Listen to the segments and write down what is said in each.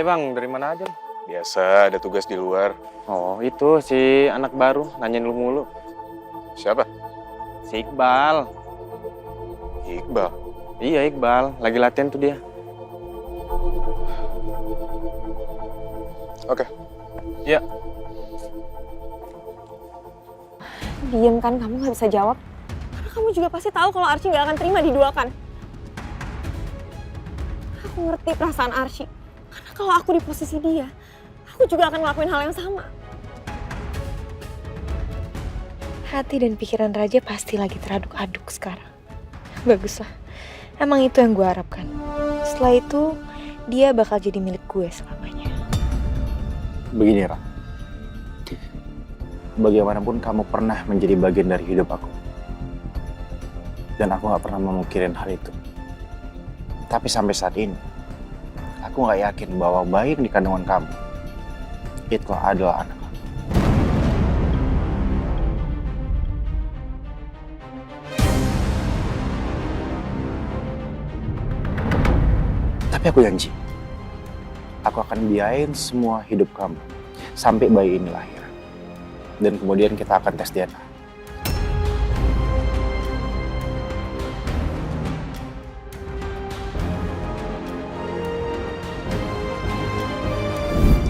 Bang, dari mana aja? Biasa, ada tugas di luar. Oh, itu si anak baru, nanyain lu mulu. Siapa? Si Iqbal. Iqbal. Iya, Iqbal. Lagi latihan tuh dia. Oke. Iya. Diem kan, kamu nggak bisa jawab. Karena kamu juga pasti tahu kalau Archie nggak akan terima diduakan. Aku ngerti perasaan Archie. Karena kalau aku di posisi dia, aku juga akan ngelakuin hal yang sama. Hati dan pikiran Raja pasti lagi teraduk-aduk sekarang. Baguslah. Emang itu yang gue harapkan. Setelah itu, dia bakal jadi milik gue selamanya. Begini, Ra. Bagaimanapun kamu pernah menjadi bagian dari hidup aku. Dan aku gak pernah memikirin hal itu. Tapi sampai saat ini, aku gak yakin bahwa bayi di kandungan kamu itu adalah anak kamu. Tapi aku janji, aku akan biayain semua hidup kamu sampai bayi ini lahir. Dan kemudian kita akan tes DNA.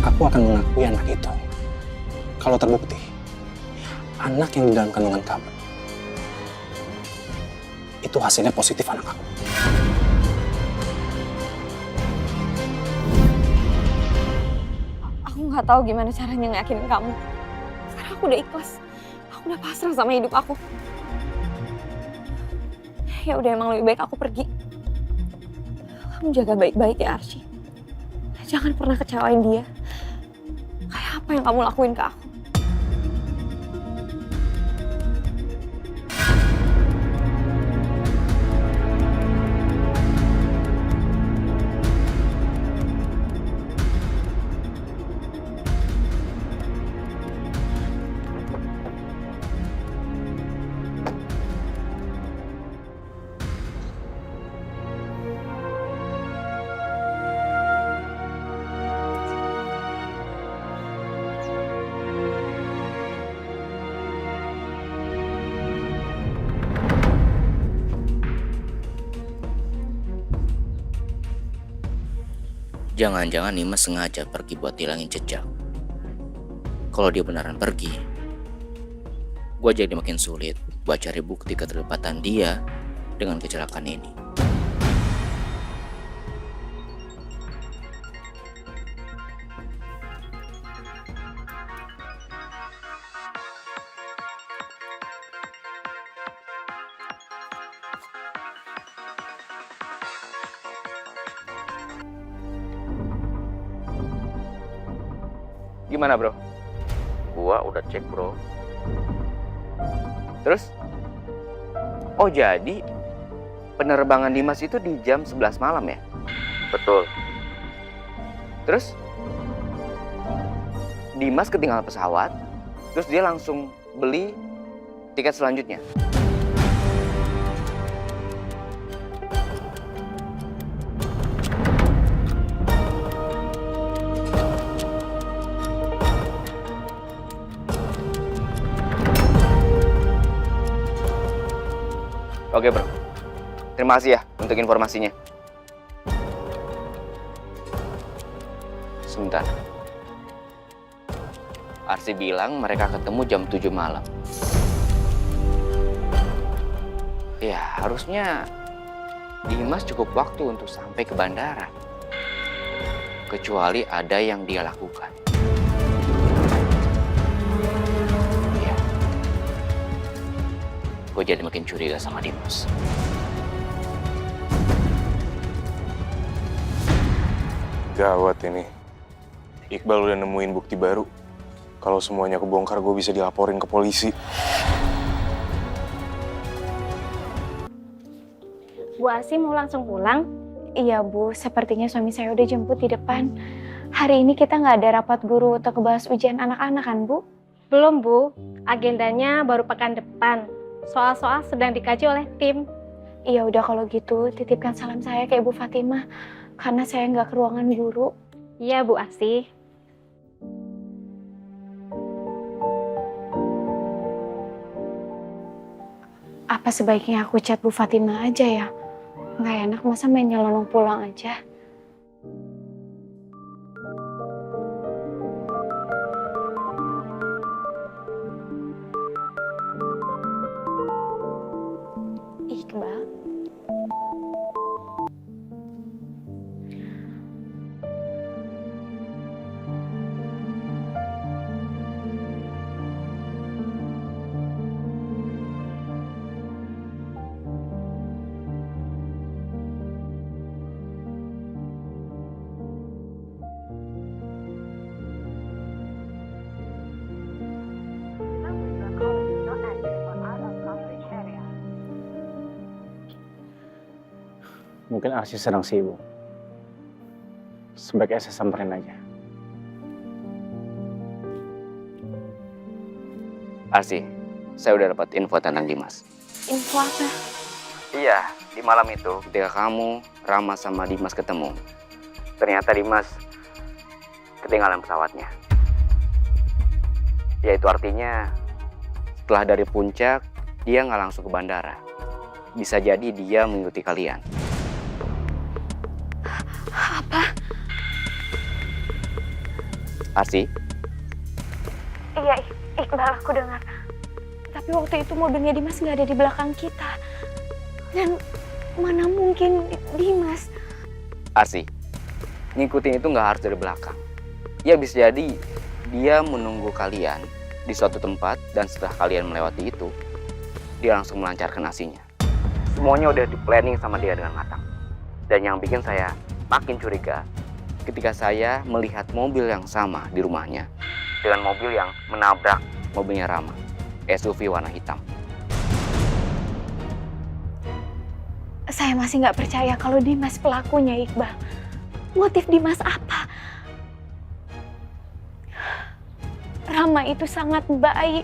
Aku akan mengakui anak itu. Kalau terbukti, anak yang di dalam kandungan kamu, itu hasilnya positif anak aku. Aku nggak tahu gimana caranya ngeyakinin kamu. Sekarang aku udah ikhlas. Aku udah pasrah sama hidup aku. Ya udah, emang lebih baik aku pergi. Kamu jaga baik-baik ya, Archie. Jangan pernah kecewain dia. Kayak apa yang kamu lakuin ke aku. Jangan-jangan Nimas sengaja pergi buat hilangin jejak. Kalau dia beneran pergi, gue jadi makin sulit buat cari bukti keterlibatan dia dengan kecelakaan ini. Gimana, bro? Gua udah cek, bro. Terus? Oh, jadi penerbangan Dimas itu di jam 11 malam ya? Betul. Terus? Dimas ketinggalan pesawat, terus dia langsung beli tiket selanjutnya. Oke, bro. Terima kasih ya untuk informasinya. Sebentar. Arsi bilang mereka ketemu jam 7 malam. Ya, harusnya Dimas cukup waktu untuk sampai ke bandara. Kecuali ada yang dia lakukan. Ya. Gue jadi makin curiga sama Dimas. Gawat ini. Iqbal udah nemuin bukti baru. Kalau semuanya kebongkar, gue bisa dilaporin ke polisi. Bu Arsi mau langsung pulang? Iya Bu, sepertinya suami saya udah jemput di depan. Hari ini kita nggak ada rapat guru untuk ngebahas ujian anak-anak kan Bu? Belum Bu, agendanya baru pekan depan. Soal-soal sedang dikaji oleh tim. Iya udah kalau gitu titipkan salam saya ke Ibu Fatimah. Karena saya nggak ke ruangan guru. Iya, Bu Asih. Apa sebaiknya aku chat Bu Fatima aja ya? Nggak enak masa main nyelonong pulang aja. Iqbal. Mungkin Arsy sedang sibuk. Sebaiknya saya samperin aja. Arsy, saya udah dapat info tentang Dimas. Info apa? Iya, di malam itu ketika kamu, Rama sama Dimas ketemu, ternyata Dimas ketinggalan pesawatnya. Yaitu artinya setelah dari puncak, dia nggak langsung ke bandara. Bisa jadi dia mengikuti kalian. Apa? Arsy, Iya, Iqbal, aku dengar. Tapi waktu itu mobilnya Dimas nggak ada di belakang kita. Dan mana mungkin Dimas? Arsy, ngikutin itu nggak harus dari belakang. Ya bisa jadi dia menunggu kalian di suatu tempat dan setelah kalian melewati itu, dia langsung melancarkan aksinya. Semuanya udah di planning sama dia dengan matang. Dan yang bikin saya makin curiga ketika saya melihat mobil yang sama di rumahnya dengan mobil yang menabrak mobilnya Rama, SUV warna hitam. Saya masih nggak percaya kalau Dimas pelakunya, Iqbal. Motif Dimas apa? Rama itu sangat baik.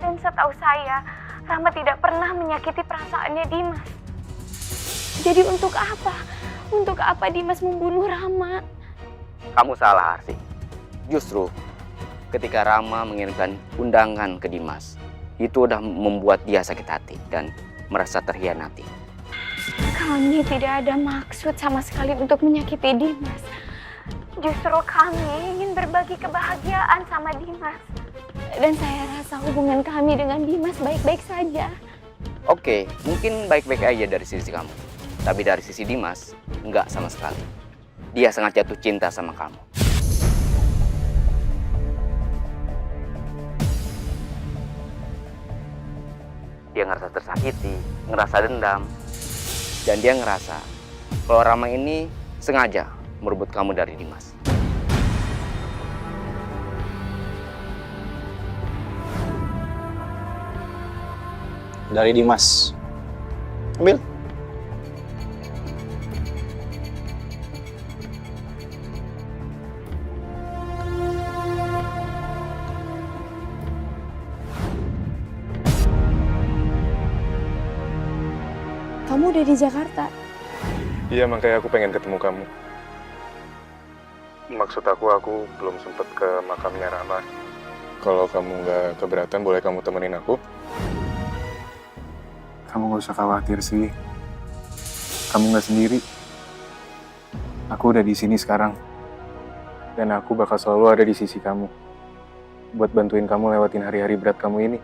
Dan setahu saya, Rama tidak pernah menyakiti perasaannya Dimas. Jadi untuk apa? Untuk apa Dimas membunuh Rama? Kamu salah, Arsy. Justru ketika Rama mengirimkan undangan ke Dimas, itu udah membuat dia sakit hati dan merasa terhianati. Kami tidak ada maksud sama sekali untuk menyakiti Dimas. Justru kami ingin berbagi kebahagiaan sama Dimas. Dan saya rasa hubungan kami dengan Dimas baik-baik saja. Oke, mungkin baik-baik aja dari sisi kamu. Tapi dari sisi Dimas, enggak sama sekali. Dia sangat jatuh cinta sama kamu. Dia ngerasa tersakiti, ngerasa dendam. Dan dia ngerasa kalau Rama ini sengaja merebut kamu dari Dimas. Dari Dimas. Ambil. Kamu udah di Jakarta? Iya, makanya aku pengen ketemu kamu. Maksud aku belum sempet ke makamnya Rama. Kalau kamu nggak keberatan, boleh kamu temenin aku? Kamu nggak usah khawatir sih. Kamu nggak sendiri. Aku udah di sini sekarang. Dan aku bakal selalu ada di sisi kamu. Buat bantuin kamu lewatin hari-hari berat kamu ini.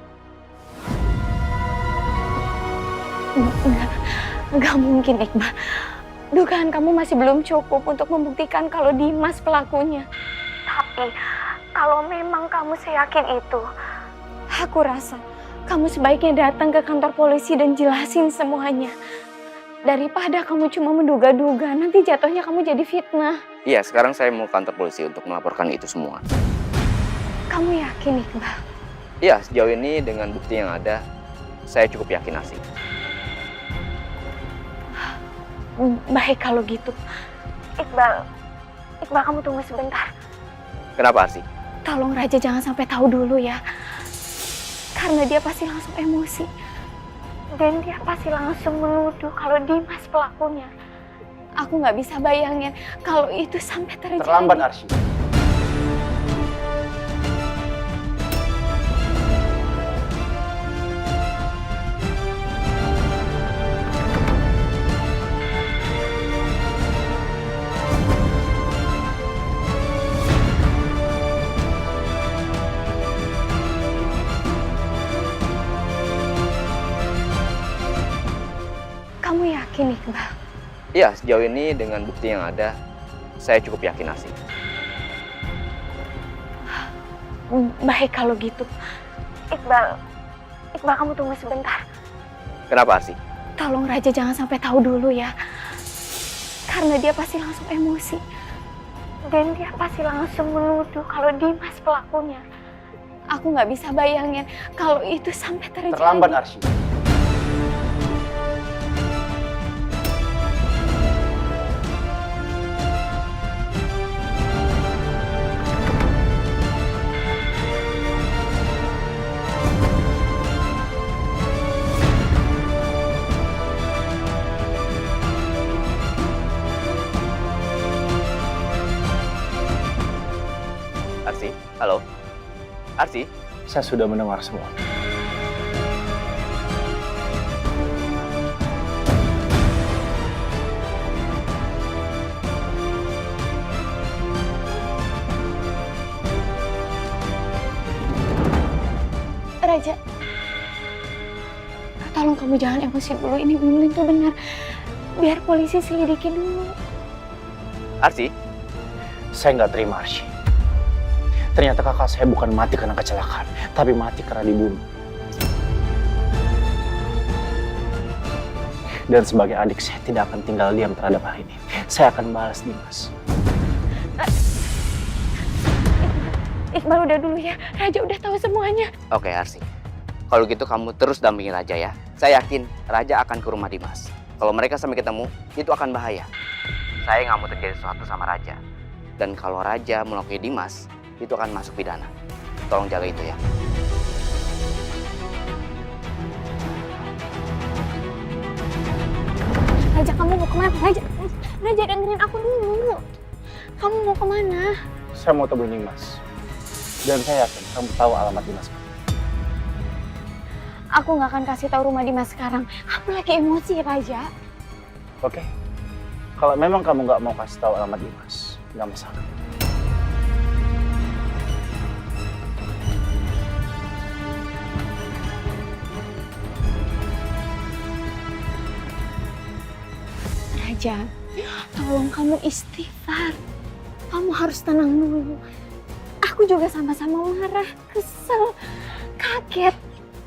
Enggak mungkin, Iqbal. Dugaan kamu masih belum cukup untuk membuktikan kalau Dimas pelakunya. Tapi kalau memang kamu seyakin itu, aku rasa kamu sebaiknya datang ke kantor polisi dan jelasin semuanya. Daripada kamu cuma menduga-duga, nanti jatuhnya kamu jadi fitnah. Iya, sekarang saya mau ke kantor polisi untuk melaporkan itu semua. Kamu yakin, Iqbal? Iya, sejauh ini dengan bukti yang ada, saya cukup yakin Arsy. Baik kalau gitu. Iqbal kamu tunggu sebentar. Kenapa Arsy? Tolong Raja jangan sampai tahu dulu ya. Karena dia pasti langsung emosi. Dan dia pasti langsung menuduh kalau Dimas pelakunya. Aku nggak bisa bayangin kalau itu sampai terjadi. Terlambat, Arsy. Kamu yakin, Iqbal? Iya, sejauh ini dengan bukti yang ada, saya cukup yakin Arsi. Baik kalau gitu. Iqbal, kamu tunggu sebentar. Kenapa Arsi? Tolong Raja jangan sampai tahu dulu ya. Karena dia pasti langsung emosi. Dan dia pasti langsung menuduh kalau Dimas pelakunya. Aku nggak bisa bayangin kalau itu sampai terjadi. Terlambat, Arsy. Arsi, halo? Arsi? Saya sudah mendengar semua. Raja, tolong kamu jangan emosi dulu. Ini belum tentu benar. Biar polisi selidiki dulu. Arsi? Saya nggak terima, Arsy. Ternyata kakak saya bukan mati karena kecelakaan, tapi mati karena dibunuh. Dan sebagai adik, saya tidak akan tinggal diam terhadap hal ini. Saya akan balas Dimas. Iqbal udah dulu ya. Raja udah tahu semuanya. Oke Arsi, kalau gitu kamu terus dampingin Raja ya. Saya yakin Raja akan ke rumah Dimas. Kalau mereka sampai ketemu, itu akan bahaya. Saya nggak mau terjadi sesuatu sama Raja. Dan kalau Raja melukai Dimas, itu akan masuk pidana. Tolong jaga itu ya. Raja, kamu mau kemana? Raja dengerin aku dulu. Kamu mau kemana? Saya mau temuin Dimas. Dan saya yakin kamu tahu alamat Dimas. Aku nggak akan kasih tahu rumah Dimas sekarang. Aku lagi emosi, Raja. Oke? Kalau memang kamu nggak mau kasih tahu alamat Dimas, nggak masalah. Raja, tolong kamu istighfar. Kamu harus tenang dulu. Aku juga sama-sama marah, kesel, kaget.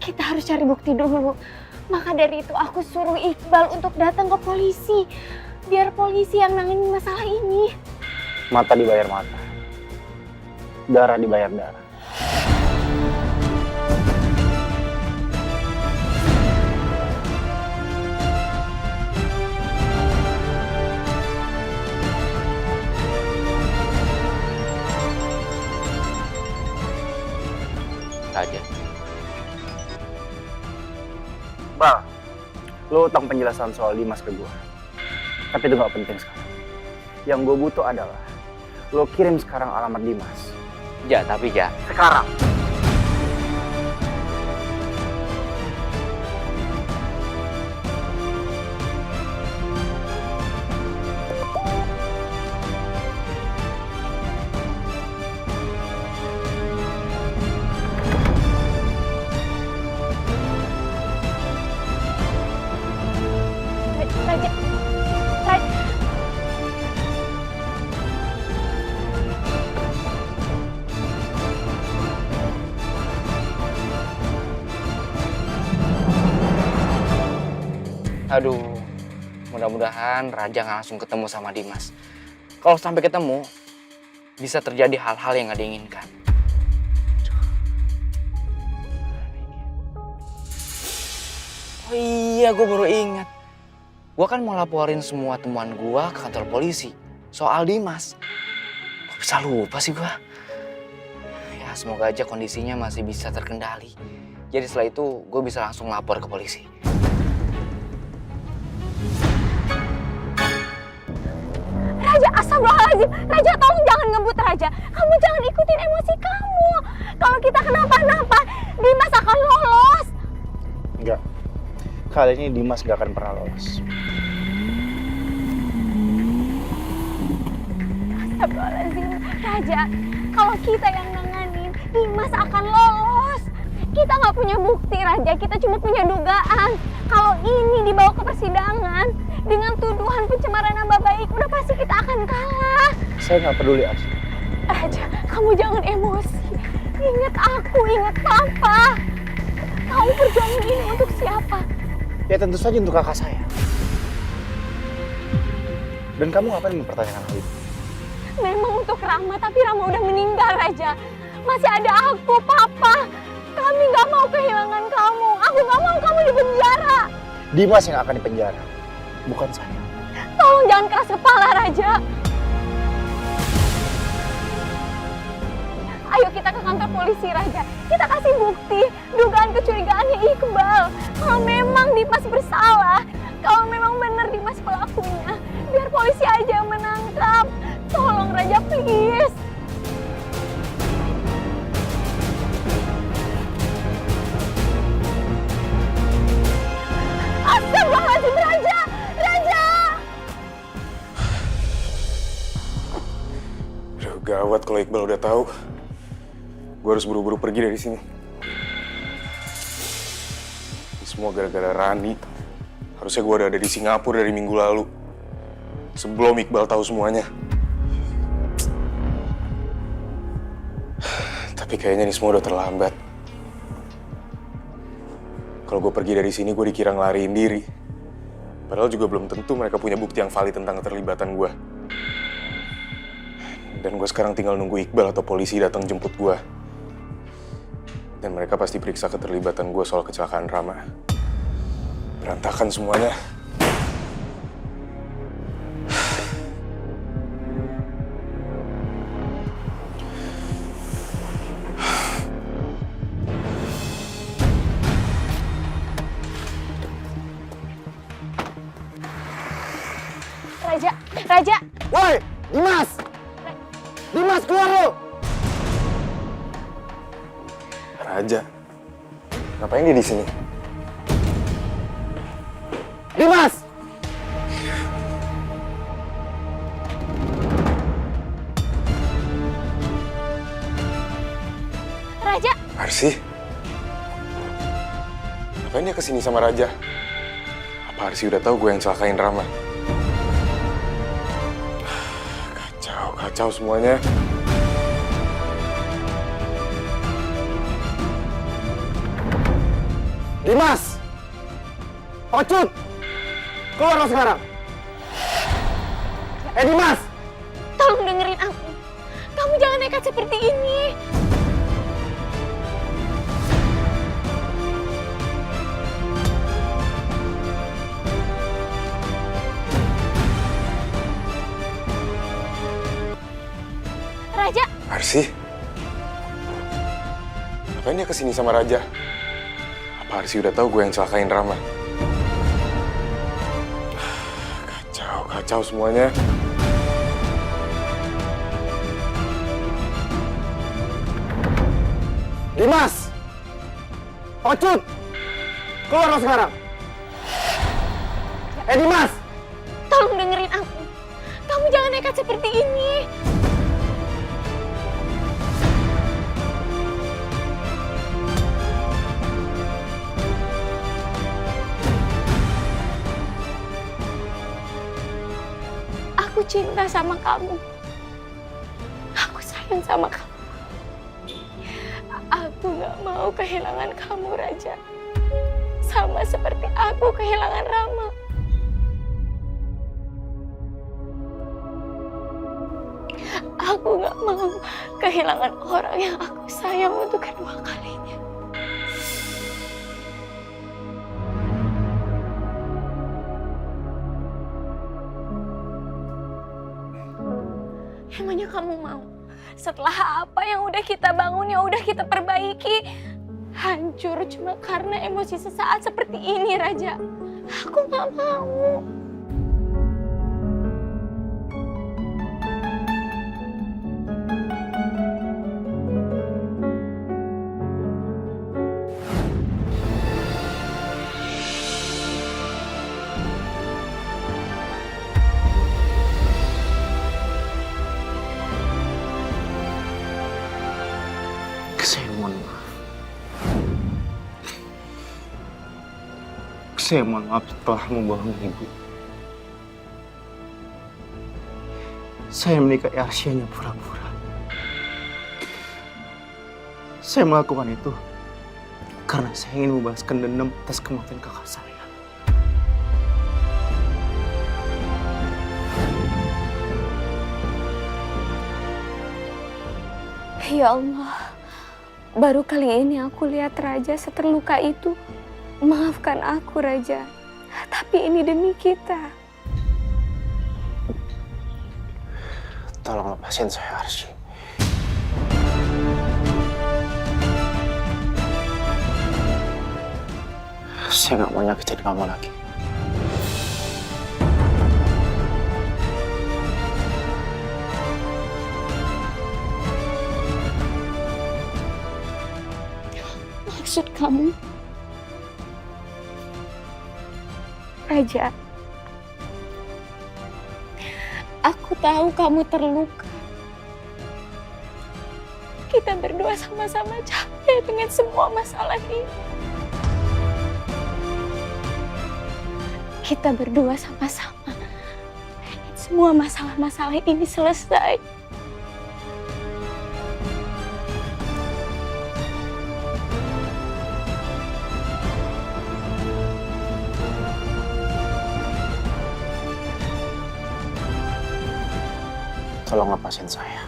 Kita harus cari bukti dulu. Maka dari itu aku suruh Iqbal untuk datang ke polisi. Biar polisi yang nangani masalah ini. Mata dibayar mata. Darah dibayar darah. Raja. Bal, lo utang penjelasan soal Dimas ke gue. Tapi itu gak penting sekarang. Yang gue butuh adalah lo kirim sekarang alamat Dimas. Ja, tapi Ja. Sekarang. Raja, Aduh, mudah-mudahan Raja nggak langsung ketemu sama Dimas. Kalau sampai ketemu, bisa terjadi hal-hal yang nggak diinginkan. Oh iya, gue baru ingat. Gue kan mau laporin semua temuan gue ke kantor polisi soal Dimas. Kok bisa lupa sih gue? Ya, semoga aja kondisinya masih bisa terkendali. Jadi setelah itu, gue bisa langsung lapor ke polisi. Astagfirullahaladzim. Raja, tolong jangan ngebut Raja. Kamu jangan ikutin emosi kamu. Kalau kita kenapa-napa, Dimas akan lolos. Enggak. Kali ini Dimas gak akan pernah lolos. Astagfirullahaladzim. Raja, kalau kita yang nanganin, Dimas akan lolos. Kita nggak punya bukti, Raja. Kita cuma punya dugaan. Kalau ini dibawa ke persidangan dengan tuduhan pencemaran nama baik, udah pasti kita akan kalah. Saya nggak peduli, Ars. Raja, kamu jangan emosi. Ingat aku, ingat Papa. Kamu perjuangin ini untuk siapa? Ya tentu saja untuk kakak saya. Dan kamu ngapain mempertanyakan hal itu? Memang untuk Rama, tapi Rama udah meninggal, Raja. Masih ada aku, Papa. Kami nggak mau kehilangan kamu. Aku nggak mau kamu di penjara. Dimas yang akan dipenjara, bukan saya. Tolong jangan keras kepala, Raja. Ayo kita ke kantor polisi, Raja. Kita kasih bukti dugaan kecurigaannya Iqbal. Kalau memang Dimas bersalah, kalau memang benar Dimas pelakunya, biar polisi aja yang menangkap. Tolong, Raja, please. Astagfirullahaladzim, Raja! Raja! Aduh, gawat kalau Iqbal udah tahu. Gue harus buru-buru pergi dari sini. Ini semua gara-gara Rani. Harusnya gue udah ada di Singapura dari minggu lalu. Sebelum Iqbal tahu semuanya. Tapi kayaknya ini semua udah terlambat. Kalau gue pergi dari sini, gue dikira ngelariin diri. Padahal juga belum tentu mereka punya bukti yang valid tentang keterlibatan gue. Dan gue sekarang tinggal nunggu Iqbal atau polisi datang jemput gue. Dan mereka pasti periksa keterlibatan gue soal kecelakaan Rama. Berantakan semuanya. Raja! Raja! Woi, Dimas! Dimas, keluar lu! Raja, ngapain dia di sini? Dimas! Raja! Arsi? Ngapain dia kesini sama Raja? Apa Arsi udah tahu gue yang celakain Rama? Kacau semuanya. Dimas! Ocut! Keluar lo sekarang! Dimas! Tolong dengerin aku. Kamu jangan nekat seperti ini. Raja! Arsi? Ngapain dia kesini sama Raja? Apa Arsi udah tahu gue yang celakain Rama? Kacau semuanya. Dimas! Ocut! Keluar lo sekarang! Dimas! Tolong dengerin aku. Kamu jangan nekat seperti ini. Aku cinta sama kamu. Aku sayang sama kamu. Aku gak mau kehilangan kamu, Raja. Sama seperti aku kehilangan Rama. Aku gak mau kehilangan orang yang aku sayang untuk kedua kalinya. Emangnya kamu mau? Setelah apa yang udah kita bangun, yang udah kita perbaiki, hancur cuma karena emosi sesaat seperti ini, Raja. Aku gak mau. Saya mohon maaf telah membohongi ibu. Saya menikahi Arsy hanya pura-pura. Saya melakukan itu karena saya ingin membalaskan dendam atas kematian kakak saya. Ya Allah, baru kali ini aku lihat Raja seterluka itu. Maafkan aku, Raja. Tapi ini demi kita. Tolong lepasin saya, Arsy. Saya nggak mau nyakitin kamu lagi. Maksud kamu? Raja, aku tahu kamu terluka. Kita berdua sama-sama capek dengan semua masalah ini. Kita berdua sama-sama ingin semua masalah-masalah ini selesai. Tolong lepasin saya.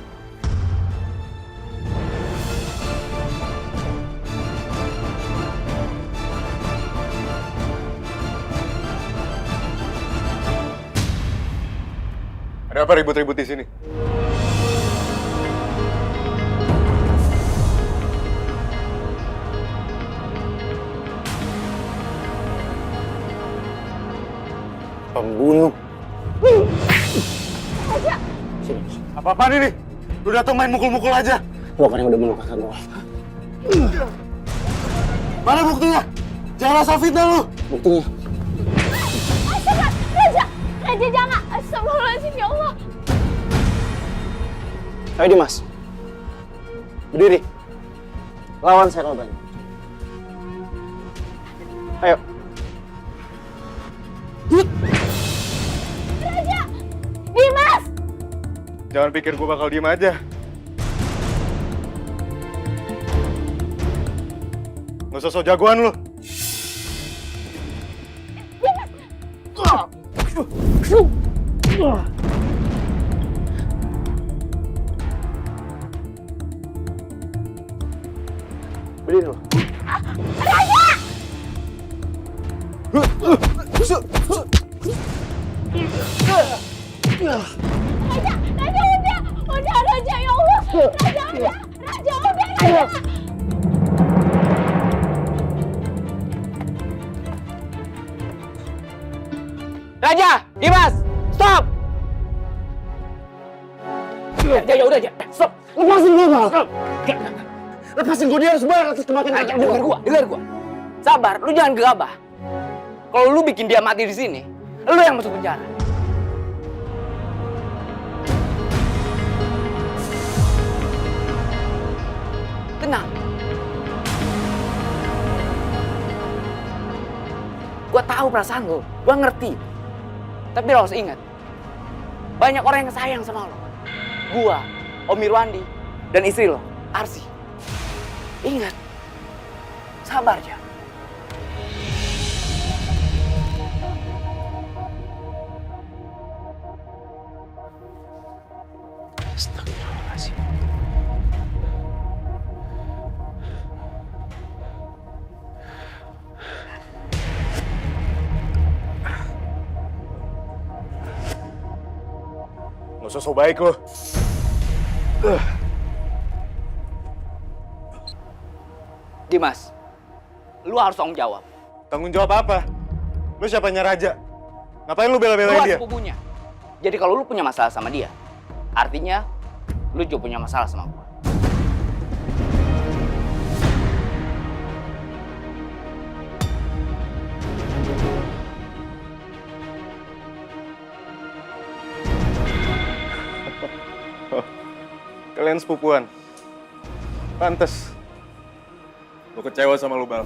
Ada apa ribut-ribut di sini? Pembunuh. Apa-apaan ini? Lu datang main mukul-mukul aja. Lo kan yang udah bunuh kakak gue. Mana buktinya? Jangan asal fitnah lu. Buktinya. Raja jangan. Astagfirullahaladzim, ya Allah. Ayo Dimas. Berdiri. Lawan saya kalau banyak. Ayo. Dimas! Jangan pikir gua bakal diem aja. Nggak usah sok jagoan lu. Berdiri lo. Udah, Raja, ya Allah. Raja, udah. Raja. Raja, Dimas, stop! Ya udah aja, stop. Lepasin gue, Mal. Lepasin gue, dia harus bayar atas kematian Raja, dengar gua. Sabar, lu jangan gegabah. Kalau lu bikin dia mati di sini, lu yang masuk penjara. Tenang. Gua tahu perasaan lu, gua ngerti. Tapi lo harus ingat, banyak orang yang sayang sama lo. Gua, Om Irwandi, dan istri lo, Arsy. Ingat, sabar aja. Astagfirullahaladzim. Nggak usah so baik lu. Dimas, lu harus tanggung jawab. Tanggung jawab apa? Lu siapanya Raja? Ngapain lu bela-belain Lu dia? sepupunya. Jadi kalau lu punya masalah sama dia, artinya lu juga punya masalah sama gua. Kalian sepupuan. Pantes. Lu kecewa sama lu, Bal.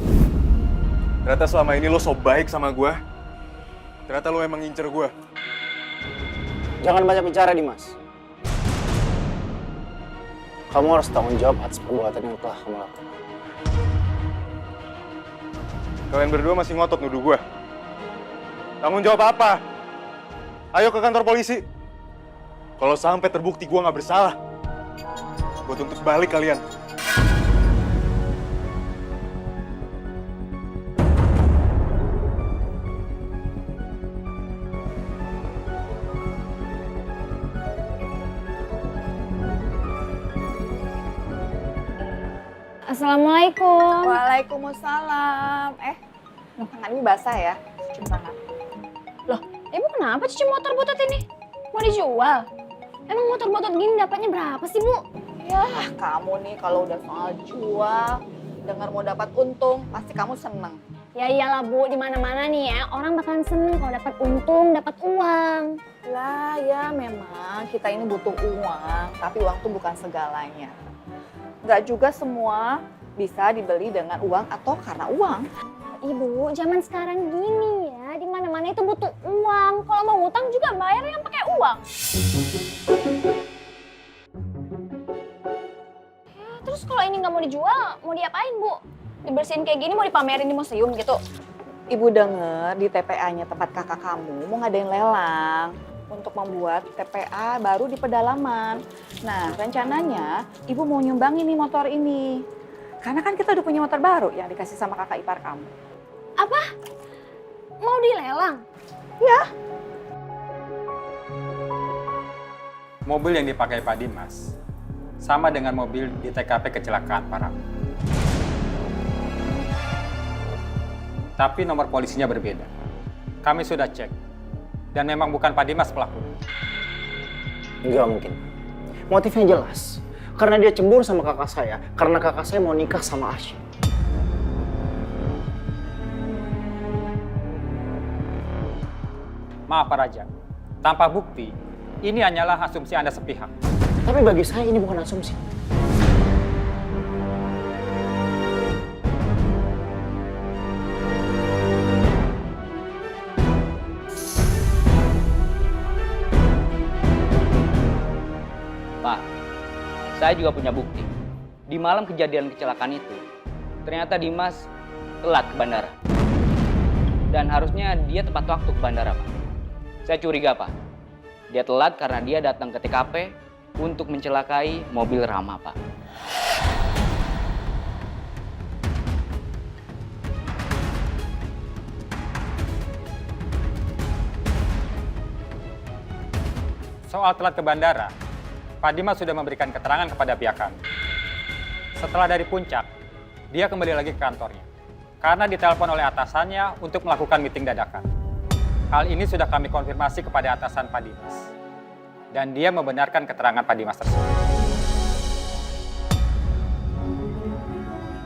Ternyata selama ini lo so baik sama gue. Ternyata lo emang ngincer gue. Jangan banyak bicara, Dimas. Kamu harus tanggung jawab atas perbuatan yang telah kamu lakukan. Kalian berdua masih ngotot nuduh gue. Tanggung jawab apa? Ayo ke kantor polisi. Kalau sampai terbukti gue nggak bersalah, gue tuntut balik kalian. Assalamualaikum. Waalaikumsalam. Tangan ini basah ya? Cuci tangan. Loh, ibu kenapa cuci motor butut ini? Mau dijual? Emang motor butut gini dapatnya berapa sih, Bu? Yah, kamu nih kalau udah soal jual, dengar mau dapat untung, pasti kamu seneng. Ya iyalah, Bu, di mana-mana nih ya, orang bakalan seneng kalau dapat untung, dapat uang. Lah ya memang kita ini butuh uang, tapi uang tuh bukan segalanya. Nggak juga semua bisa dibeli dengan uang atau karena uang. Ibu, zaman sekarang gini ya, di mana-mana itu butuh uang. Kalau mau ngutang juga bayar yang pakai uang. Ya, terus kalau ini nggak mau dijual, mau diapain, Bu? Dibersihin kayak gini, mau dipamerin di museum gitu? Ibu denger di TPA-nya tempat kakak kamu mau ngadain lelang untuk membuat TPA baru di pedalaman. Nah, rencananya ibu mau nyumbangin nih motor ini. Karena kan kita udah punya motor baru yang dikasih sama kakak ipar kamu. Apa? Mau dilelang? Mobil yang dipakai Pak Dimas sama dengan mobil di TKP kecelakaan Pak Rama. Tapi nomor polisinya berbeda. Kami sudah cek dan memang bukan Pak Dimas pelakunya. Enggak mungkin. Motifnya jelas. Karena dia cemburu sama kakak saya. Karena kakak saya mau nikah sama Asya. Maaf Pak Raja, tanpa bukti, ini hanyalah asumsi Anda sepihak. Tapi bagi saya ini bukan asumsi. Pak, saya juga punya bukti. Di malam kejadian kecelakaan itu, ternyata Dimas telat ke bandara. Dan harusnya dia tepat waktu ke bandara, Pak. Saya curiga, Pak. Dia telat karena dia datang ke TKP untuk mencelakai mobil Rama, Pak. Soal telat ke bandara, Pak Dimas sudah memberikan keterangan kepada pihak kami. Setelah dari puncak, dia kembali lagi ke kantornya. Karena ditelepon oleh atasannya untuk melakukan meeting dadakan. Hal ini sudah kami konfirmasi kepada atasan Pak Dimas. Dan dia membenarkan keterangan Pak Dimas tersebut.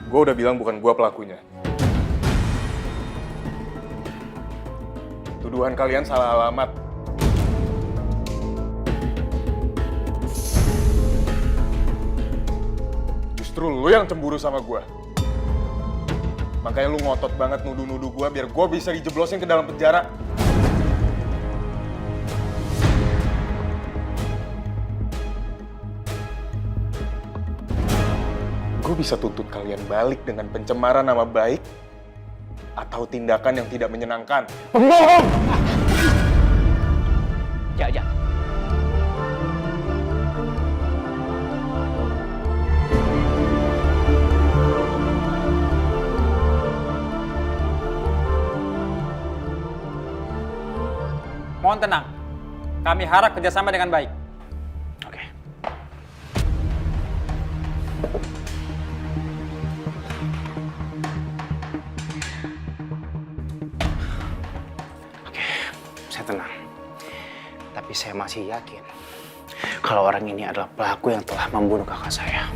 Gue udah bilang bukan gue pelakunya. Tuduhan kalian salah alamat. Justru lu yang cemburu sama gue. Makanya lu ngotot banget nuduh-nuduh gue biar gue bisa dijeblosin ke dalam penjara. Gue bisa tuntut kalian balik dengan pencemaran nama baik atau tindakan yang tidak menyenangkan. Pembohong! Jak. Mohon tenang, kami harap kerjasama dengan baik. Oke. Saya tenang. Tapi saya masih yakin kalau orang ini adalah pelaku yang telah membunuh kakak saya.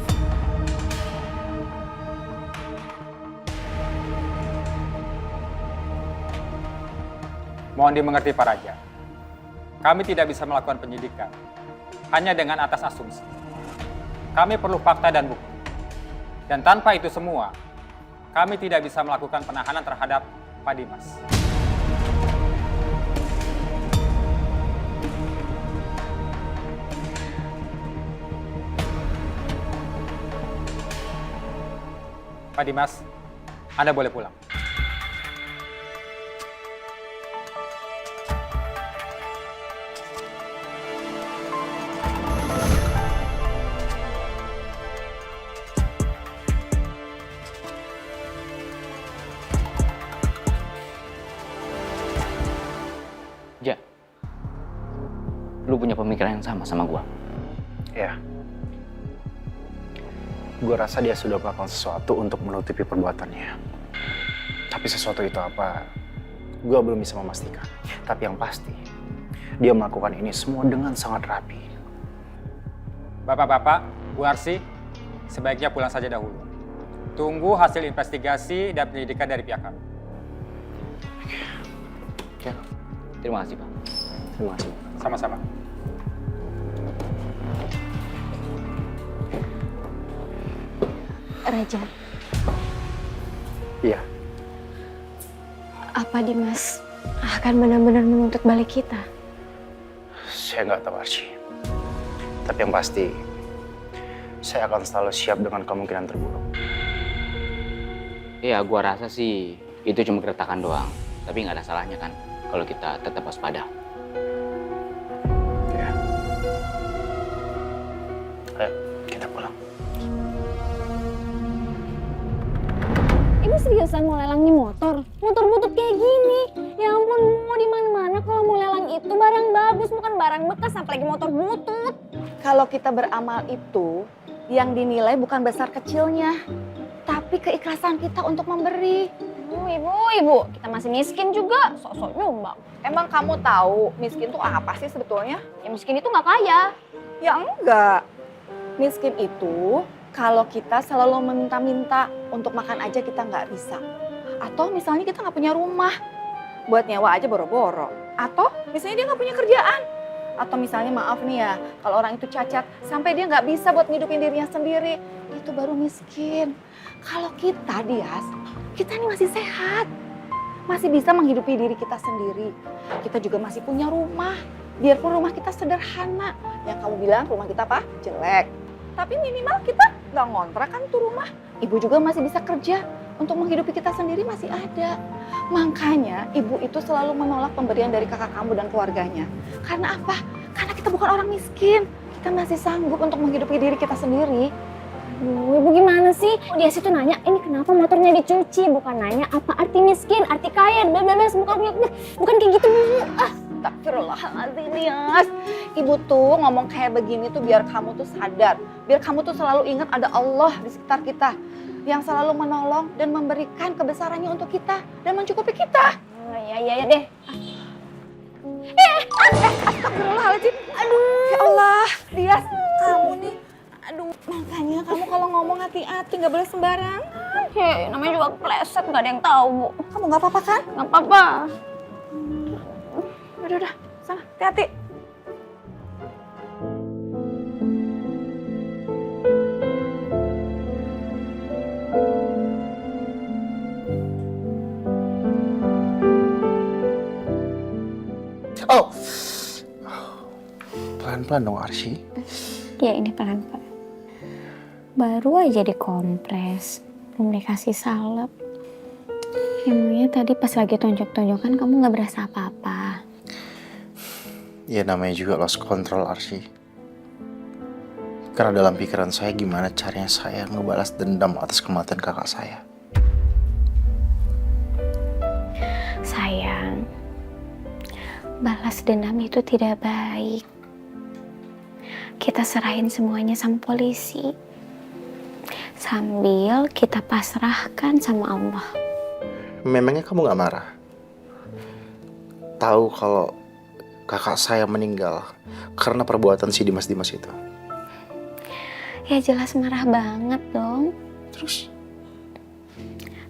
Mohon dimengerti Pak Raja. Kami tidak bisa melakukan penyidikan hanya dengan atas asumsi. Kami perlu fakta dan bukti. Dan tanpa itu semua, kami tidak bisa melakukan penahanan terhadap Pak Dimas. Pak Dimas, Anda boleh pulang. Ja, lu punya pemikiran yang sama gua. Ya. Gue rasa dia sudah melakukan sesuatu untuk menutupi perbuatannya. Tapi sesuatu itu apa, gue belum bisa memastikan. Tapi yang pasti, dia melakukan ini semua dengan sangat rapi. Bapak-bapak, Bu Arsi, sebaiknya pulang saja dahulu. Tunggu hasil investigasi dan penyelidikan dari pihak kami. Oke. Terima kasih, Pak. Terima kasih. Sama-sama. Raja, Iya, apa Dimas akan benar-benar menuntut balik kita? saya nggak tahu Archie. Tapi yang pasti, saya akan selalu siap dengan kemungkinan terburuk. Iya, gua rasa sih itu cuma keretakan doang. Tapi nggak ada salahnya kan kalau kita tetap waspada. Ya. Ayo, kita pulang. Ini seriusan mau lelang nih motor? Motor butut kayak gini. Ya ampun, mau di mana-mana kalau mau lelang itu barang bagus, bukan barang bekas, apalagi motor butut. Kalau kita beramal itu, yang dinilai bukan besar kecilnya, tapi keikhlasan kita untuk memberi. Ibu, kita masih miskin juga, sok-sok nyumbang. Emang kamu tahu miskin itu apa sih sebetulnya? Ya miskin itu nggak kaya. Ya enggak. Miskin itu kalau kita selalu meminta-minta, untuk makan aja kita nggak bisa. Atau misalnya kita nggak punya rumah, buat nyewa aja boro-boro. Atau misalnya dia nggak punya kerjaan. Atau misalnya maaf nih ya, kalau orang itu cacat, sampai dia nggak bisa buat ngidupin dirinya sendiri. Itu baru miskin. Kalau kita, Dias, kita ini masih sehat. Masih bisa menghidupi diri kita sendiri. Kita juga masih punya rumah. Biarpun rumah kita sederhana. Yang kamu bilang rumah kita apa? Jelek. Tapi minimal kita nggak ngontrak kan tuh rumah. Ibu juga masih bisa kerja. Untuk menghidupi kita sendiri masih ada. Makanya ibu itu selalu menolak pemberian dari kakak kamu dan keluarganya. Karena apa? Karena kita bukan orang miskin. Kita masih sanggup untuk menghidupi diri kita sendiri. Ibu gimana sih? Oh, dia situ nanya, ini kenapa motornya dicuci? Bukan nanya apa arti miskin, arti kaya, bebas, bukan kayak gitu, Bu. Astagfirullahaladzim, Dias. Ibu tuh ngomong kayak begini tuh biar kamu tuh sadar. Biar kamu tuh selalu ingat ada Allah di sekitar kita. Yang selalu menolong dan memberikan kebesarannya untuk kita. Dan mencukupi kita. Oh, iya deh. Astagfirullahaladzim. Aduh. Ya Allah, Dias, kamu nih. Aduh, makanya kamu kalau ngomong hati-hati, nggak boleh sembarangan. Hei, namanya juga kepleset, nggak ada yang tahu, Bu. Kamu nggak apa-apa kan? Nggak apa-apa. Udah, sana, hati-hati. Oh, pelan-pelan dong Archie. Ya ini pelan-pelan. Baru aja dikompres, belum dikasih salep. Emangnya tadi pas lagi tonjok-tonjokan kamu nggak berasa apa-apa? Ya namanya juga lost control Archie. Karena dalam pikiran saya gimana caranya saya ngebalas dendam atas kematian kakak saya. Sayang, balas dendam itu tidak baik. Kita serahin semuanya sama polisi. Sambil kita pasrahkan sama Allah. Memangnya kamu gak marah? Tahu kalau kakak saya meninggal karena perbuatan si Dimas-Dimas itu? Ya jelas marah banget dong. Terus?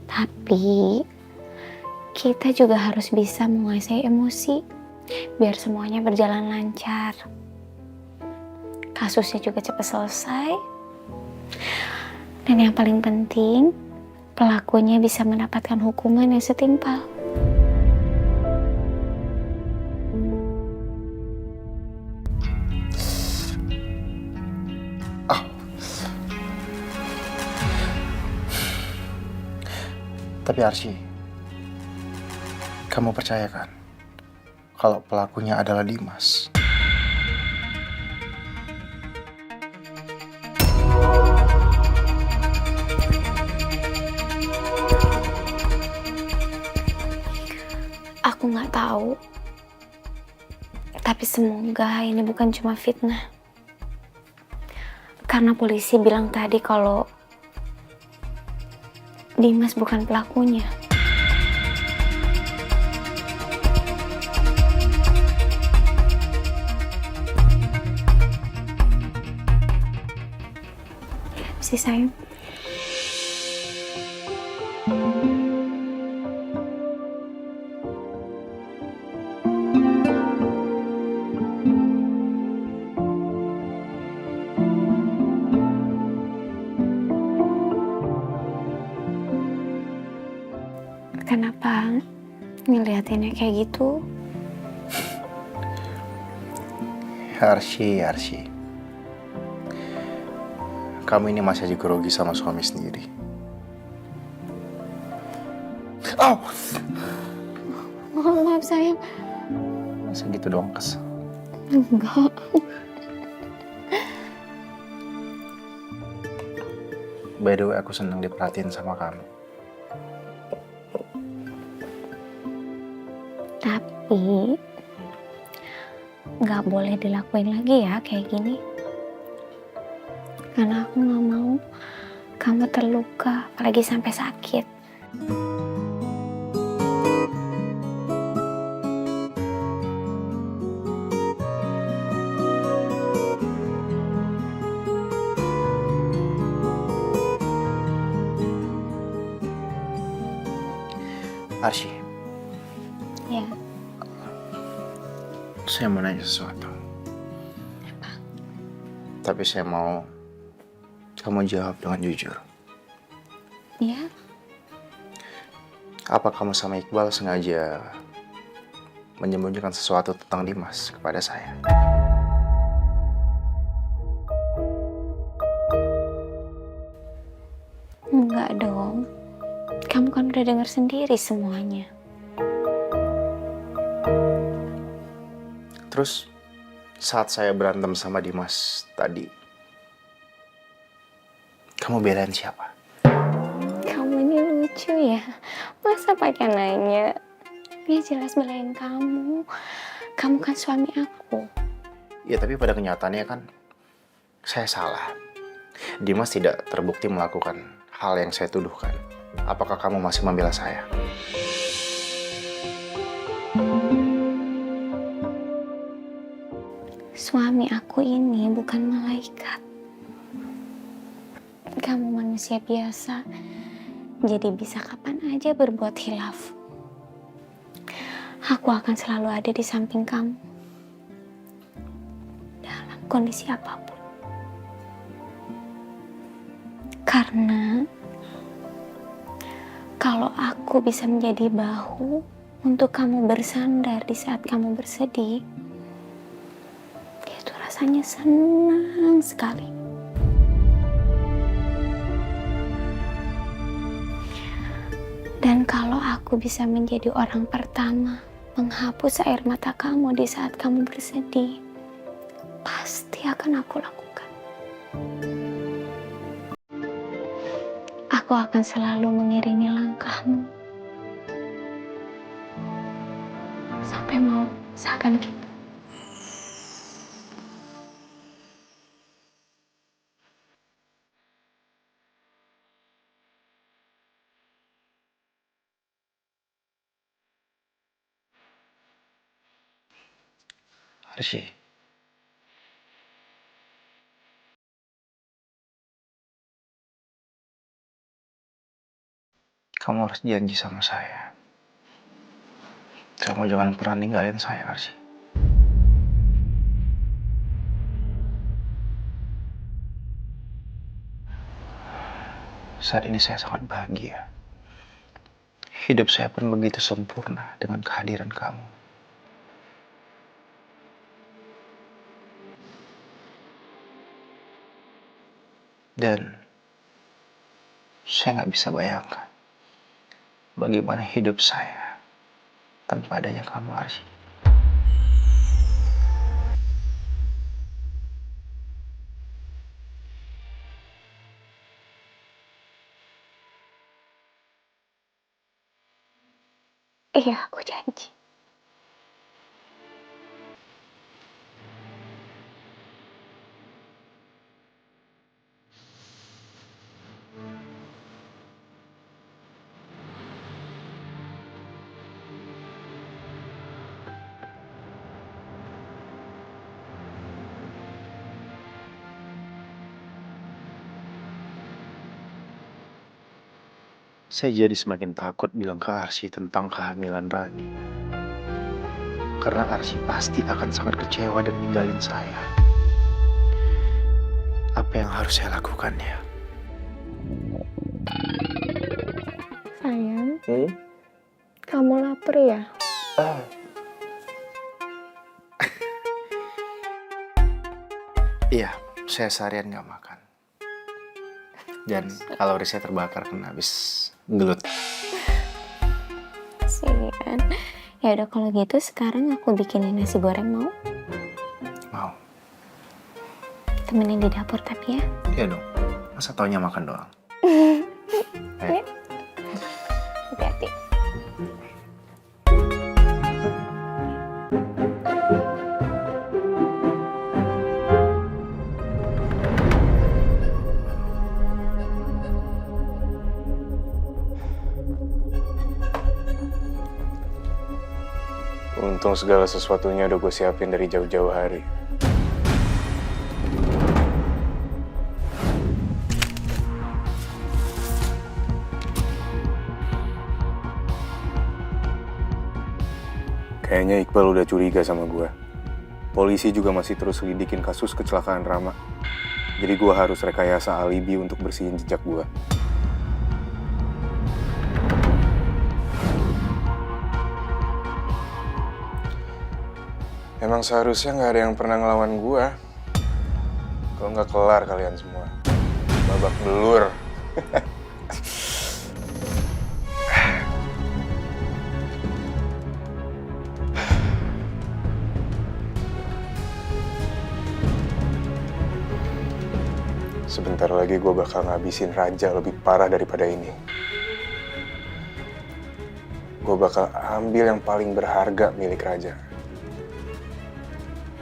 Tapi kita juga harus bisa menguasai emosi biar semuanya berjalan lancar. Kasusnya juga cepat selesai. Dan yang paling penting, pelakunya bisa mendapatkan hukuman yang setimpal. Tapi Arsy, kamu percaya kan kalau pelakunya adalah Dimas? Aku nggak tahu. Tapi semoga ini bukan cuma fitnah. Karena polisi bilang tadi kalau Dimas bukan pelakunya. Si sayang. Kenapa ngeliatinnya kayak gitu? Arsy. Kamu ini masih aja grogi sama suami sendiri. Oh! Maaf sayang. Masa gitu doang kesel? Enggak. By the way, aku senang diperhatiin sama kamu. Tapi nggak boleh dilakuin lagi ya kayak gini. Karena aku nggak mau kamu terluka, apalagi sampai sakit. Arsy, Ya, saya mau nanya sesuatu. Tapi saya mau kamu jawab dengan jujur. ya. Apa kamu sama Iqbal sengaja menyembunyikan sesuatu tentang Dimas kepada saya? Enggak dong. Kamu kan udah dengar sendiri semuanya. Terus saat saya berantem sama Dimas tadi, kamu belain siapa? Kamu ini lucu ya. Masa pakai nanya? Ya jelas belain kamu. Kamu kan suami aku. Ya tapi pada kenyataannya kan saya salah. Dimas tidak terbukti melakukan hal yang saya tuduhkan. Apakah kamu masih membela saya? Suami aku ini bukan malaikat. Kamu manusia biasa, jadi bisa kapan aja berbuat khilaf. Aku akan selalu ada di samping kamu. Dalam kondisi apapun. Karena kalau aku bisa menjadi bahu untuk kamu bersandar di saat kamu bersedih, itu rasanya senang sekali. Dan kalau aku bisa menjadi orang pertama menghapus air mata kamu di saat kamu bersedih, pasti akan aku lakukan. Aku akan selalu mengiringi langkahmu sampai mau pisahkan kita. Arsy, kamu harus janji sama saya. Kamu jangan pernah ninggalin saya, Arsy. Saat ini saya sangat bahagia. Hidup saya pun begitu sempurna dengan kehadiran kamu. Dan saya nggak bisa bayangkan bagaimana hidup saya tanpa adanya kamu, Arsy. Iya, aku janji. Saya jadi semakin takut bilang ke Arsy tentang kehamilan Rani. Karena Arsy pasti akan sangat kecewa dan ninggalin saya. Apa yang harus saya lakukan ya? Sayang, kamu lapar ya? Iya, saya seharian nggak makan. Dan kalori saya terbakar karena habis gelut. Kasian. Ya udah kalau gitu sekarang aku bikinin nasi goreng mau? Mau. Temenin di dapur tapi ya. Iya dong. Masa taunya makan doang? Hati-hati. Untung segala sesuatunya udah gue siapin dari jauh-jauh hari. Kayaknya Iqbal udah curiga sama gue. Polisi juga masih terus lidikin kasus kecelakaan Rama. Jadi gue harus rekayasa alibi untuk bersihin jejak gue. Emang seharusnya nggak ada yang pernah ngelawan gue. Kalau nggak kelar kalian semua. Babak belur. Sebentar lagi gue bakal ngabisin Raja lebih parah daripada ini. Gue bakal ambil yang paling berharga milik Raja.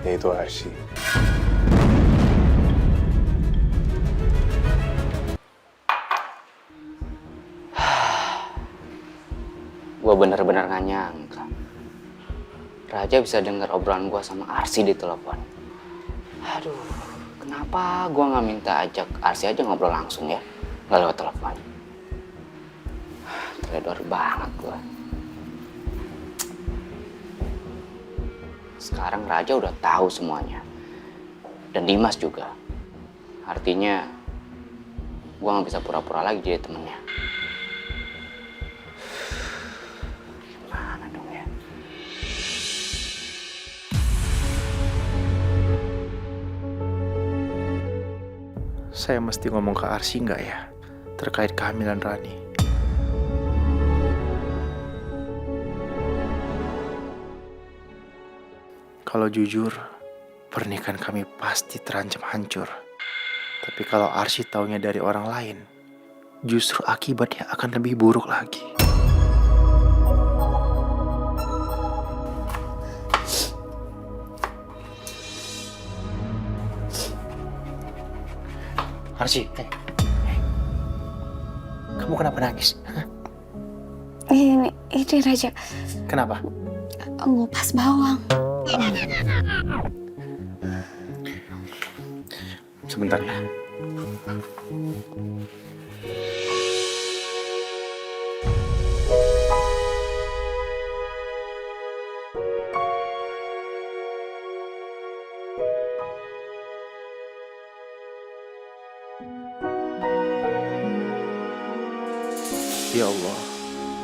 Yaitu Arsy. Gue bener-bener gak nyangka Raja bisa dengar obrolan gue sama Arsy di telepon. Aduh, kenapa gue gak minta ajak Arsy aja ngobrol langsung ya, gak lewat telepon. Teledor banget gue. Sekarang Raja udah tahu semuanya. Dan Dimas juga. Artinya gue gak bisa pura-pura lagi jadi temennya. Gimana dong ya? Saya mesti ngomong ke Arsy nggak ya? Terkait kehamilan Rani. Kalau jujur, pernikahan kami pasti terancam hancur. Tapi kalau Arsy taunya dari orang lain, justru akibatnya akan lebih buruk lagi. Arsy, kamu kenapa nangis? Hah? Ini Raja. Kenapa? Ngupas bawang. Sebentar ya.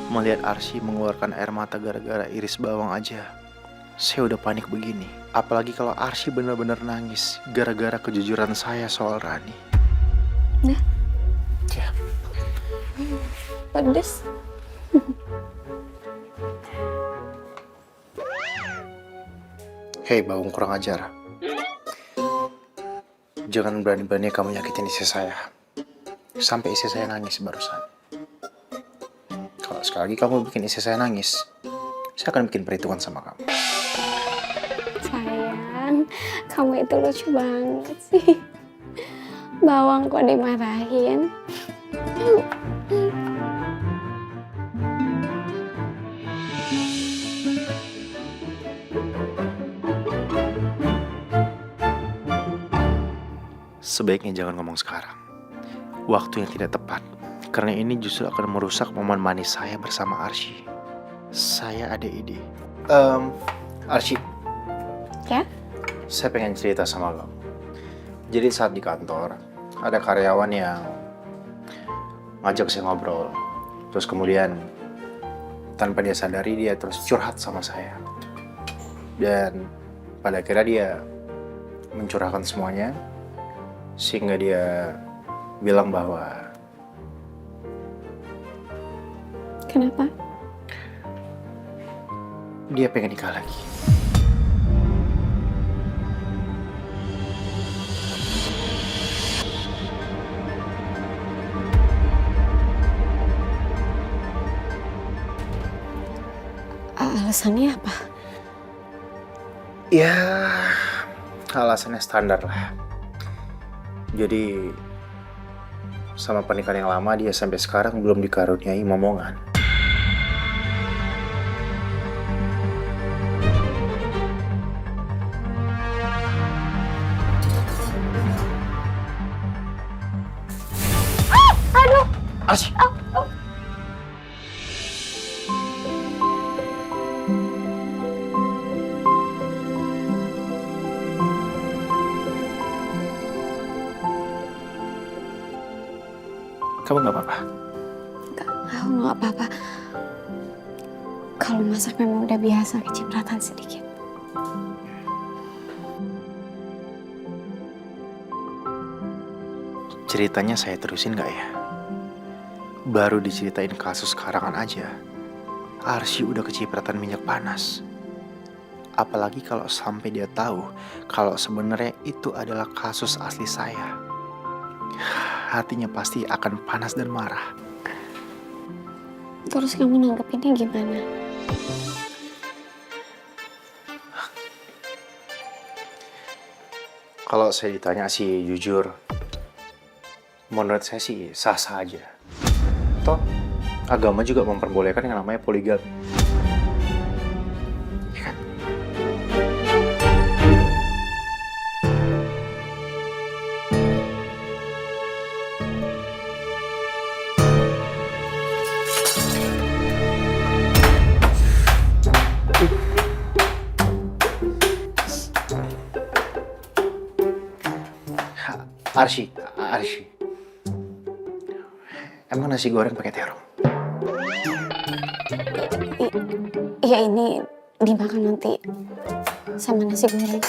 Melihat Arsy mengeluarkan air mata gara-gara iris bawang aja, saya udah panik begini. Apalagi kalau Arsy benar-benar nangis gara-gara kejujuran saya soal Rani. Nah. Ya. Pedes. Hei bawang kurang ajar. Jangan berani-berani kamu nyakitin istri saya. Sampai istri saya nangis barusan. Kalau sekali lagi kamu bikin istri saya nangis, saya akan bikin perhitungan sama kamu. Sayang, kamu itu lucu banget sih. Bawang kok dimarahin. Sebaiknya jangan ngomong sekarang. Waktu yang tidak tepat. Karena ini justru akan merusak momen manis saya bersama Arsy. Saya ada ide. Arsy. Ya? Saya pengen cerita sama lo. Jadi saat di kantor, ada karyawan yang ngajak saya ngobrol. Terus kemudian, tanpa dia sadari, dia terus curhat sama saya. Dan pada akhirnya dia mencurahkan semuanya. Sehingga dia bilang bahwa Kenapa? dia pengen nikah lagi. Alasannya apa? Ya, alasannya standar lah. Jadi, sama pernikahan yang lama dia sampai sekarang belum dikaruniai momongan. Aduh! Arsy! Kamu gak apa-apa? Aku nggak apa-apa. Kalau masak memang udah biasa kecipratan sedikit. Ceritanya saya terusin gak ya? Baru diceritain kasus karangan aja, Arsy udah kecipratan minyak panas. Apalagi kalau sampai dia tahu kalau sebenarnya itu adalah kasus asli saya. Hatinya pasti akan panas dan marah. Terus kamu nanggepinnya gimana? Kalau saya ditanya sih jujur, menurut saya sih sah-sah aja. Toh, agama juga memperbolehkan yang namanya poligami. Ya kan? Arsy. Emang nasi goreng pakai terong? Iya ini dimakan nanti sama nasi goreng.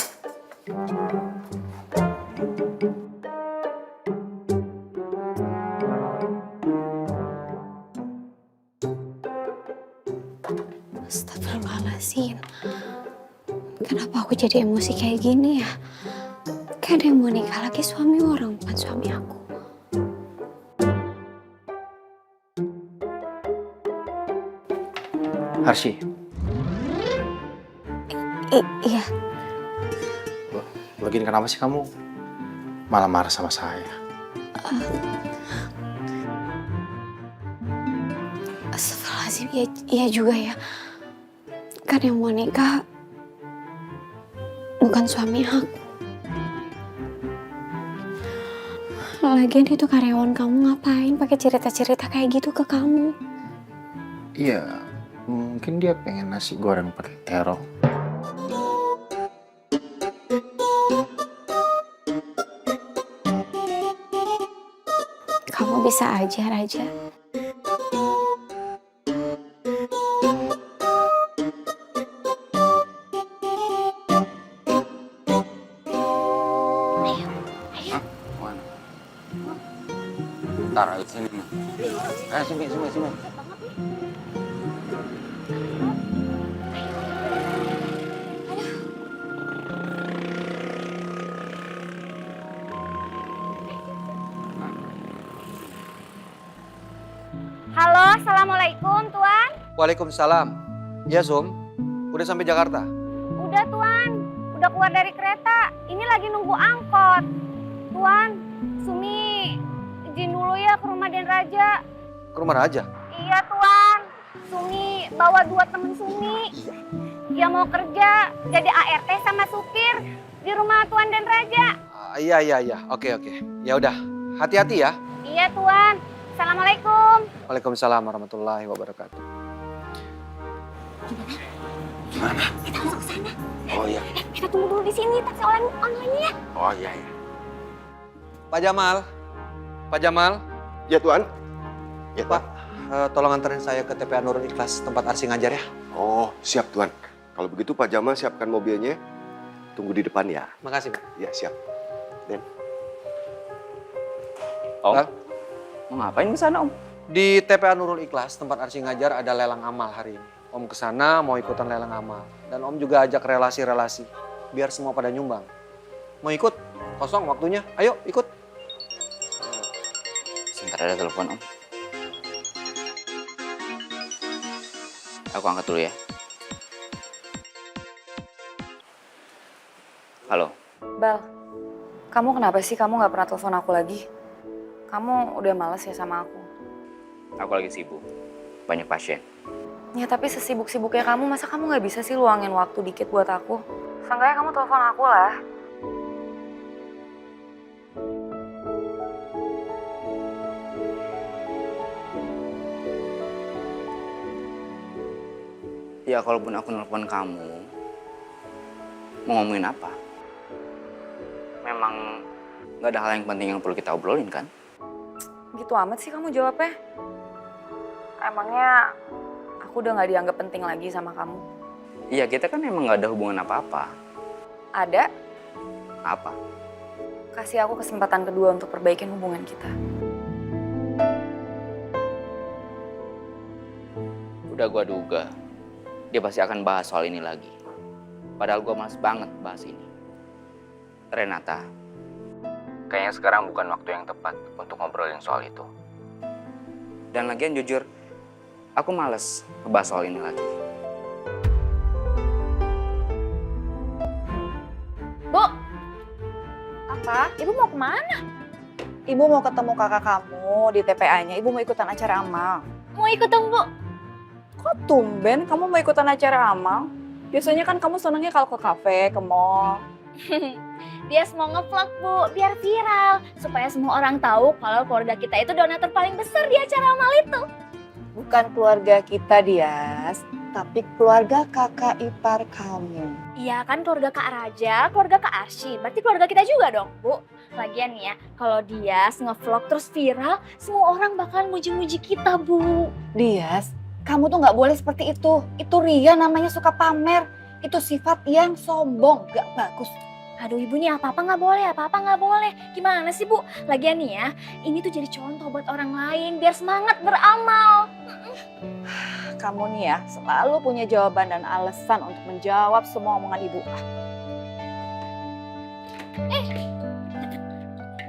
Astagfirullahaladzim. Kenapa aku jadi emosi kayak gini ya? Kan yang mau nikah lagi suami orang, bukan suami aku. Arsy, Iya, lagian kenapa sih kamu malah marah sama saya? astagfirullahaladzim. Iya juga ya. Kan yang mau nikah bukan suami aku. Lagian itu karyawan kamu ngapain pakai cerita-cerita kayak gitu ke kamu? Iya, mungkin dia pengen nasi goreng pakai terong. Kamu bisa aja, Raja. Bentar, sini. Sini. Halo, assalamualaikum Tuan. Waalaikumsalam. Ya, Sum. Udah sampai Jakarta? Udah Tuan, udah keluar dari kereta. Ini lagi nunggu angkot. Tuan, Sumi izin dulu ya ke rumah Den Raja. Ke rumah Raja? Iya Tuan, Sumi bawa 2 temen Sumi. Dia mau kerja jadi ART sama supir di rumah Tuan Den Raja. Iya. Oke. Ya udah, hati-hati ya. Iya Tuan, assalamualaikum. Waalaikumsalam warahmatullahi wabarakatuh. Gimana? Kita langsung ke sana. Oh iya. Kita tunggu dulu di sini taksi online-nya. Oh iya. Pak Jamal. Pak Jamal. Ya Tuan. Ya Pak, tolong anterin saya ke TPA Nurul Ikhlas tempat Arsi ngajar ya. Oh, siap Tuan. Kalau begitu Pak Jamal siapkan mobilnya. Tunggu di depan ya. Makasih, Pak. Ya, siap. Den. Om, Bang. mau ngapain ke sana Om? Di TPA Nurul Ikhlas tempat Arsi ngajar ada lelang amal hari ini. Om kesana mau ikutan lelang amal. Dan Om juga ajak relasi-relasi. Biar semua pada nyumbang. Mau ikut? Kosong waktunya. Ayo ikut. Sebentar ada telepon Om. Aku angkat dulu ya. Halo. Bal, kamu kenapa sih kamu nggak pernah telepon aku lagi? Kamu udah malas ya sama aku? Aku lagi sibuk. Banyak pasien. Ya tapi sesibuk-sibuknya kamu, masa kamu nggak bisa sih luangin waktu dikit buat aku? Seenggaknya kamu telepon aku lah. Ya kalaupun aku nelpon kamu, mau ngomongin apa? Memang nggak ada hal yang penting yang perlu kita obrolin kan? Gitu amat sih kamu jawabnya. Emangnya aku udah nggak dianggap penting lagi sama kamu? Iya kita kan emang nggak ada hubungan apa-apa. Ada, Apa? kasih aku kesempatan kedua untuk perbaikin hubungan kita. Udah gua duga, dia pasti akan bahas soal ini lagi. Padahal gua males banget bahas ini. Renata, kayaknya sekarang bukan waktu yang tepat untuk ngobrolin soal itu. Dan lagian jujur, aku males ngebahas soal ini lagi. Bu, apa? Ibu mau kemana? Ibu mau ketemu kakak kamu di TPA-nya. Ibu mau ikutan acara amal. Mau ikut dong, Bu. Kok tumben kamu mau ikutan acara amal? Biasanya kan kamu senangnya kalau ke kafe, ke mall. Dia mau nge-vlog, Bu, biar viral. Supaya semua orang tahu kalau keluarga kita itu donatur paling besar di acara amal itu. Bukan keluarga kita, Dias, tapi keluarga kakak ipar kamu. Iya kan keluarga Kak Raja, keluarga Kak Arsy. Berarti keluarga kita juga dong, Bu. Lagian nih ya, kalau dia nge-vlog terus viral, semua orang bakalan muji-muji kita, Bu. Dias, kamu tuh nggak boleh seperti itu. Itu ria namanya suka pamer. Itu sifat yang sombong, gak bagus. Aduh ibu nih apa-apa nggak boleh, apa-apa nggak boleh. Gimana sih Bu? Lagian nih ya, ini tuh jadi contoh buat orang lain biar semangat beramal. Kamu nih ya, selalu punya jawaban dan alasan untuk menjawab semua omongan ibu.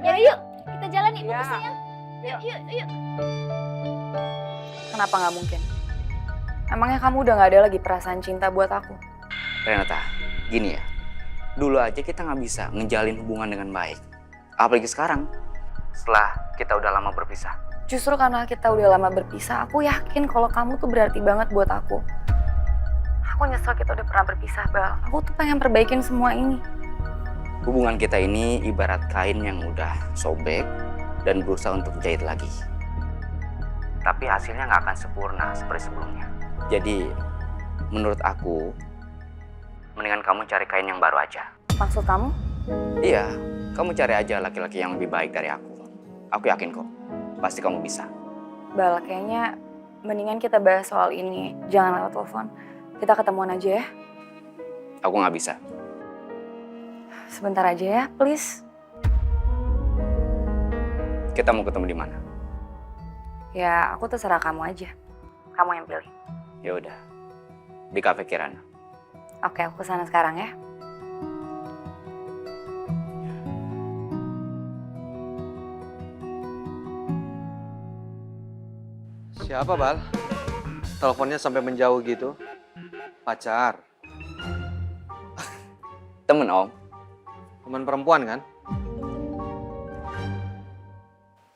Ya yuk, kita jalan ibu Ya. sayang. Yuk. Kenapa nggak mungkin? Emangnya kamu udah nggak ada lagi perasaan cinta buat aku? Renata, gini ya. Dulu aja kita nggak bisa ngejalin hubungan dengan baik. Apalagi sekarang, setelah kita udah lama berpisah. Justru karena kita udah lama berpisah, aku yakin kalau kamu tuh berarti banget buat aku. Aku nyesel kita udah pernah berpisah, Bal. Aku tuh pengen perbaikin semua ini. Hubungan kita ini ibarat kain yang udah sobek dan berusaha untuk jahit lagi. Tapi hasilnya nggak akan sempurna seperti sebelumnya. Jadi, menurut aku, mendingan kamu cari kain yang baru aja. Maksud kamu? Iya, kamu cari aja laki-laki yang lebih baik dari aku. Aku yakin kok, pasti kamu bisa. Bal, kayaknya mendingan kita bahas soal ini. Jangan lewat telepon. Kita ketemuan aja ya. Aku nggak bisa. Sebentar aja ya, please. Kita mau ketemu di mana? Ya, aku terserah kamu aja. Kamu yang pilih. Ya udah, di kafe Kirana. Oke, aku kesana sekarang ya. Siapa, Bal? Teleponnya sampai menjauh gitu. Pacar. Temen Om. Teman perempuan kan?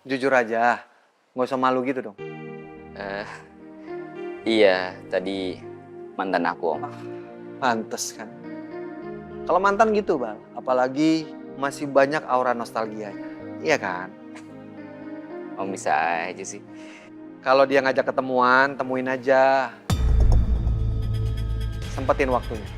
Jujur aja, nggak usah malu gitu dong. Iya, tadi mantan aku Om. Pantes kan. Kalau mantan gitu, Bal. Apalagi masih banyak aura nostalgianya. Iya kan? Om bisa aja sih. Kalau dia ngajak ketemuan, temuin aja. Sempetin waktunya.